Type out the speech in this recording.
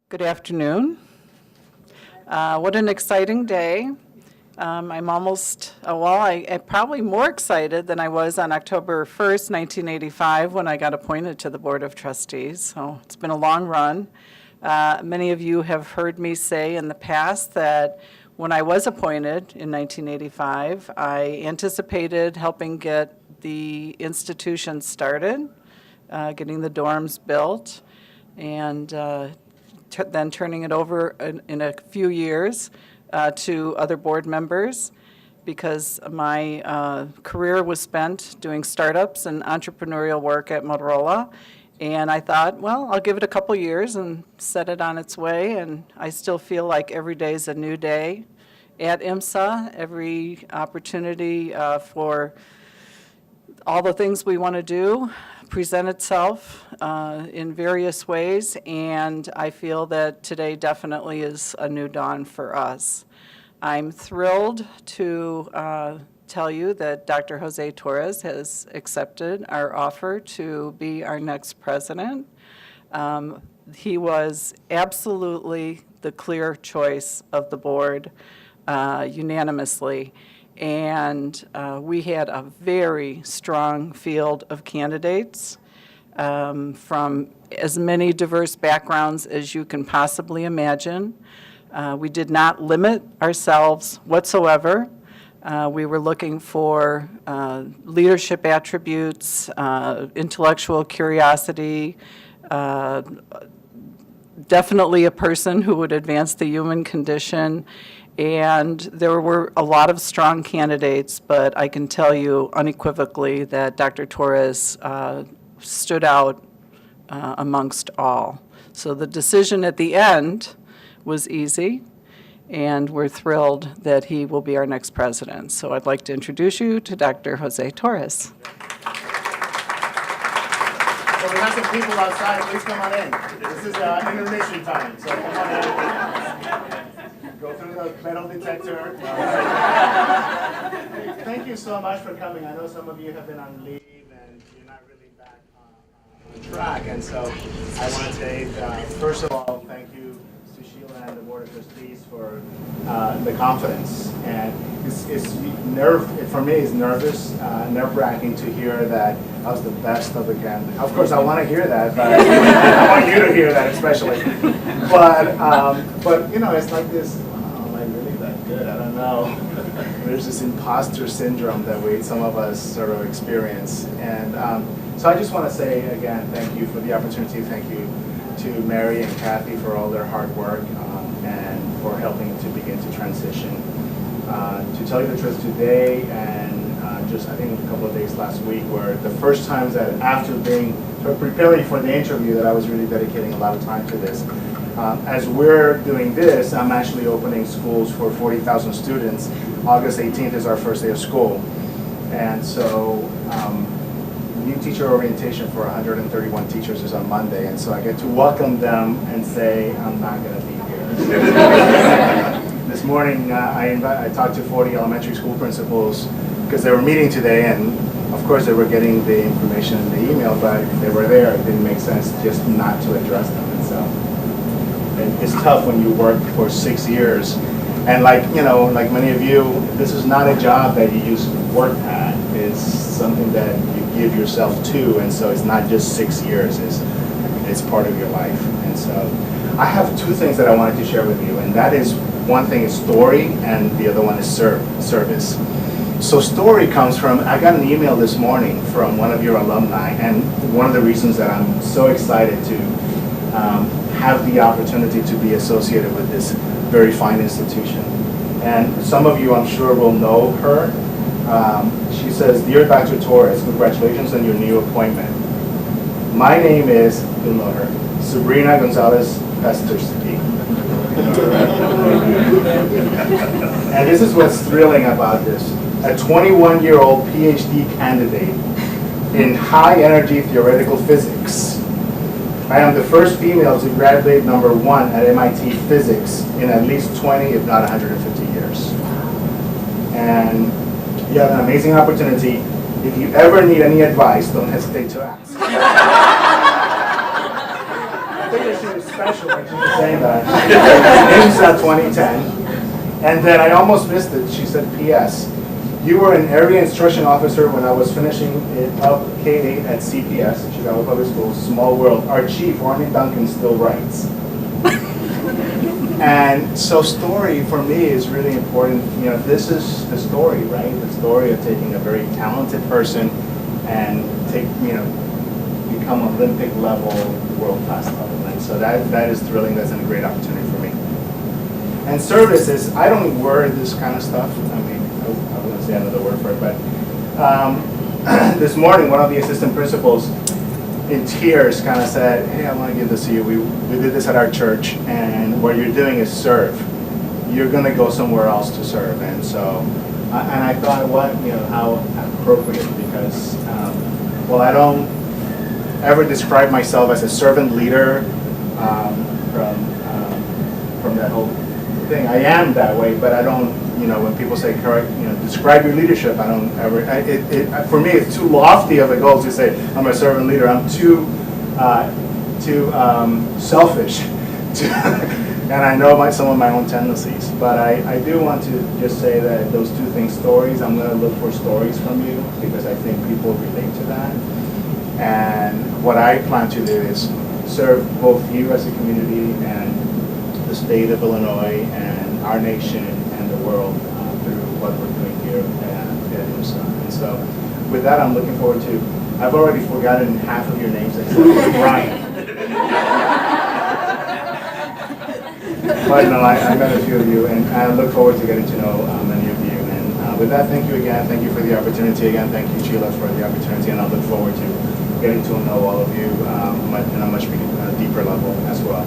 Good afternoon. What an exciting day. I'm almost, I'm probably more excited than I was on October 1st, 1985, when I got appointed to the Board of Trustees. So it's been a long run. Many of you have heard me say in the past that when I was appointed in 1985, I anticipated helping get the institution started, getting the dorms built, and then turning it over in a few years to other board members, because my career was spent doing startups and entrepreneurial work at Motorola. And I thought, well, I'll give it a couple years and set it on its way. And I still feel like every day is a new day at IMSA. Every opportunity for all the things we want to do present itself in various ways, and I feel that today definitely is a new dawn for us. I'm thrilled to tell you that Dr. Jose Torres has accepted our offer to be our next president. He was absolutely the clear choice of the board unanimously. And we had a very strong field of candidates from as many diverse backgrounds as you can possibly imagine. We did not limit ourselves whatsoever. We were looking for leadership attributes, intellectual curiosity, definitely a person who would advance the human condition. And there were a lot of strong candidates, but I can tell you unequivocally that Dr. Torres stood out amongst all. So the decision at the end was easy, and we're thrilled that he will be our next president. So I'd like to introduce you to Dr. Jose Torres. So we have some people outside. Please come on in. This is intermission time, so come on in. Go through the metal detector. Thank you so much for coming. I know some of you have been on leave and you're not really back on track. And so I want to say, first of all, thank you to Sheila and the Board of Trustees for the confidence. And for me, it's nerve-wracking to hear that I was the best of the candidates. Of course, I want to hear that, but I want you to hear that especially. But you know, it's like this. Am I really that good? I don't know. There's this imposter syndrome that some of us sort of experience, and so I just want to say again, thank you for the opportunity. Thank you to Mary and Kathy for all their hard work and for helping to begin to transition. To tell you the truth, today and just I think a couple of days last week were the first times that after preparing for the interview that I was really dedicating a lot of time to this. As we're doing this, I'm actually opening schools for 40,000 students. August 18th is our first day of school. And so new teacher orientation for 131 teachers is on Monday. And so I get to welcome them and say, I'm not going to be here. This morning, I talked to 40 elementary school principals because they were meeting today, and of course they were getting the information in the email, but if they were there, it didn't make sense just not to address them. And so it's tough when you work for 6 years, and like many of you, this is not a job that you use work at. It's something that you give yourself to, and so it's not just 6 years. It's part of your life. And so I have two things that I wanted to share with you, and that is, one thing is story, and the other one is service. So story comes from, I got an email this morning from one of your alumni, and one of the reasons that I'm so excited to have the opportunity to be associated with this very fine institution. And some of you, I'm sure, will know her. She says, "Dear Dr. Torres, congratulations on your new appointment. My name is," you'll know her, "Sabrina Gonzalez Pesterski." And this is what's thrilling about this. A 21-year-old PhD candidate in high-energy theoretical physics. I am the first female to graduate #1 at MIT Physics in at least 20, if not 150 years. And you have an amazing opportunity. If you ever need any advice, don't hesitate to ask. I think your shoes. special when she was saying that. IMSA 2010. And then I almost missed it. She said, P.S. You were an area instruction officer when I was finishing it up K-8 at CPS, Chicago Public Schools, small world. Our chief, Ronnie Duncan, still writes. And so story for me is really important. You know, this is the story, right? The story of taking a very talented person and become Olympic level, world class level. And so that is thrilling. That's a great opportunity for me. And services, I don't worry this kind of stuff. I mean, I wouldn't say another word for it, but this morning, one of the assistant principals in tears kind of said, hey, I want to give this to you. We did this at our church, and what you're doing is serve. You're going to go somewhere else to serve. And so, and I thought, how appropriate, because, well, I don't ever describe myself as a servant leader from that whole thing. I am that way, but I don't, when people say, describe your leadership, I don't ever, for me, it's too lofty of a goal to say, I'm a servant leader. I'm too selfish, and I know some of my own tendencies. But I do want to just say that those two things, stories, I'm going to look for stories from you, because I think people relate to that. And what I plan to do is serve both you as a community and the state of Illinois and our nation and the world through what we're doing here at IMSA. And so with that, I'm looking forward to, I've already forgotten half of your names except for Brian. But no, I met a few of you, and I look forward to getting to know many of you. And with that, thank you again. Thank you for the opportunity again. Thank you, Sheila, for the opportunity, and I look forward to getting to know all of you in a much deeper level as well.